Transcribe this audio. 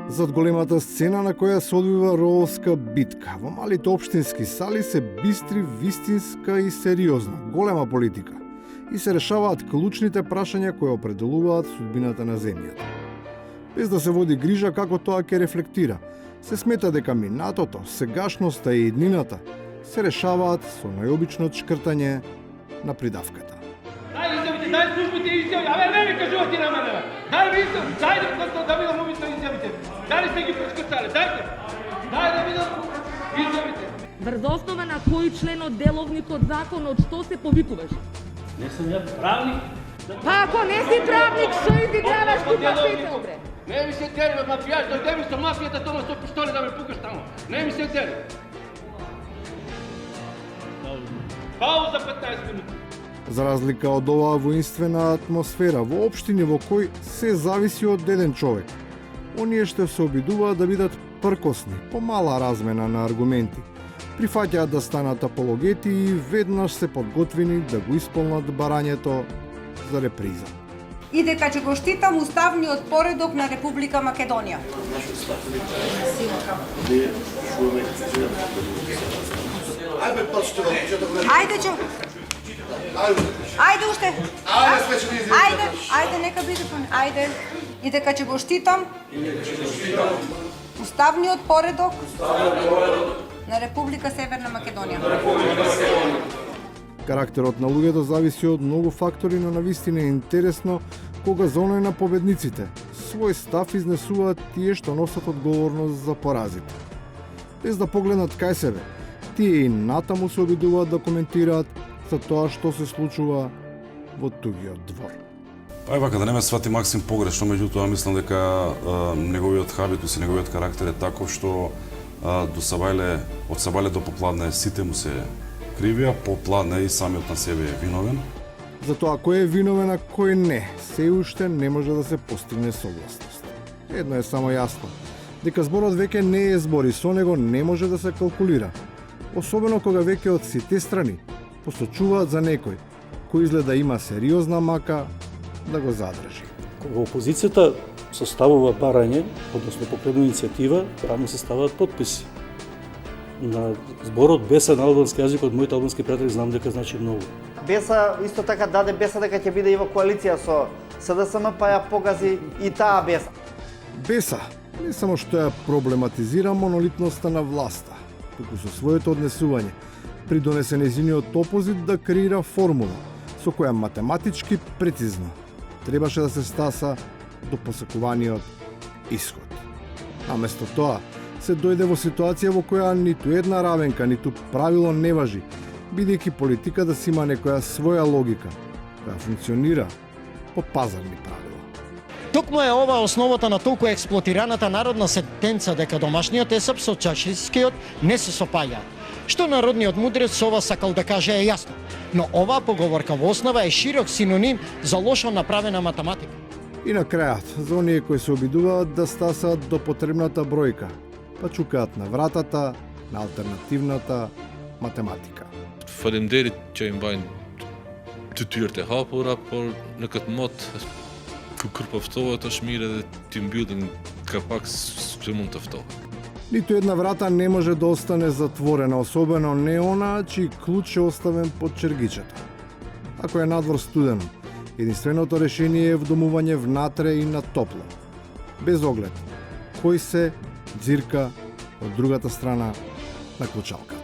Зад големата сцена на која се одвива ровска битка, во малите општински сали се бистри, вистинска и сериозна, голема политика и се решаваат клучните прашања кои определуваат судбината на земјата. Без да се води грижа како тоа ќе рефлектира, се смета дека минатото, сегашноста и иднината се решаваат со најобично шкртање на придавката. Дай службите изјави, абе не ми кажувате на мене. Дай ми изјави, дай да видам овите изјавите. Дали сте ги пречкртали? Дайте. Дай да видам изјавите. Врз основа на кој член од деловник од законот што се повикуваш? Не сум ја правник. Па ако не си правник, што изиграваш тука петел, бре? Не ми се дери, бе, мафијаш, дојде ми со мафијата, тома со пиштоли да ме пукаш тамо. Не ми се дери. Пауза 15 минути. За разлика од оваа воинствена атмосфера во општини во кој се зависи од еден човек, оние што се обидуваат да бидат пркосни, помала размена на аргументи, прифаќаат да станат апологети и веднаш се подготвени да го исполнат барањето за реприза. И дека ќе го штитам уставниот поредок на Република Македонија. Ајде, Џо. Ајде уште. Ајде, нека биде. Ајде. И дека ќе го штитам уставниот поредок на Република Северна Македонија. Карактерот на луѓето зависи од многу фактори, но навистина е интересно кога за оној на победниците свој став изнесуваат тие што носат одговорност за поразите. Без да погледнат кај себе, тие и натаму се обидуваат да коментираат за тоа што се случува во тугиот двор. Па вака да не ме свати Максим погрешно, меѓутоа мислам дека неговиот хабитус и неговиот карактер е таков што од Сабајле до Попладне сите му се кривија, Попладне и самиот на себе е виновен. За тоа кој е виновен, а кој не, се уште не може да се постигне согласност. Едно е само јасно, дека зборот веќе не е збор и со него не може да се калкулира, особено кога веќе од сите страни посочуваат за некој кој изгледа има сериозна мака да го задржи. Кога опозицијата составува барање, односно покрену иницијатива, рано се ставаат подписи. На зборот Беса на албански јазик од моите албански пријатели знам дека значи многу. Беса исто така даде Беса дека ќе биде и во коалиција со СДСМ, па ја погази и таа Беса. Беса не само што ја проблематизира монолитноста на власта, туку со своето однесување придонесе нејзиниот опозит да креира формула со која математички прецизно требаше да се стаса до посекуваниот исход. Наместо тоа се дојде во ситуација во која ниту една равенка, ниту правило не важи, бидејќи политика да си има некоја своја логика, која функционира по пазарни правила. Токму е ова основата на толку експлотираната народна сентенца дека домашниот есеп со чашискиот не се сопаѓаат. Што народниот мудрец со ова сакал да каже е јасно, но оваа поговорка во основа е широк синоним за лошо направена математика. И на крајот, за оние кои се обидуваат да стасаат до потребната бројка, па чукаат на вратата на алтернативната математика. Faleminderit që i mbajnë të tyrët e hapura, por në këtë mot kur poftohet është mirë edhe t'i mbyllin kapak që mund të ftohet. Ниту една врата не може да остане затворена, особено не она чиј клуч е оставен под чергичето. Ако е надвор студено, единственото решение е вдомување внатре и на топло, без оглед кој се дзирка од другата страна на клучалката.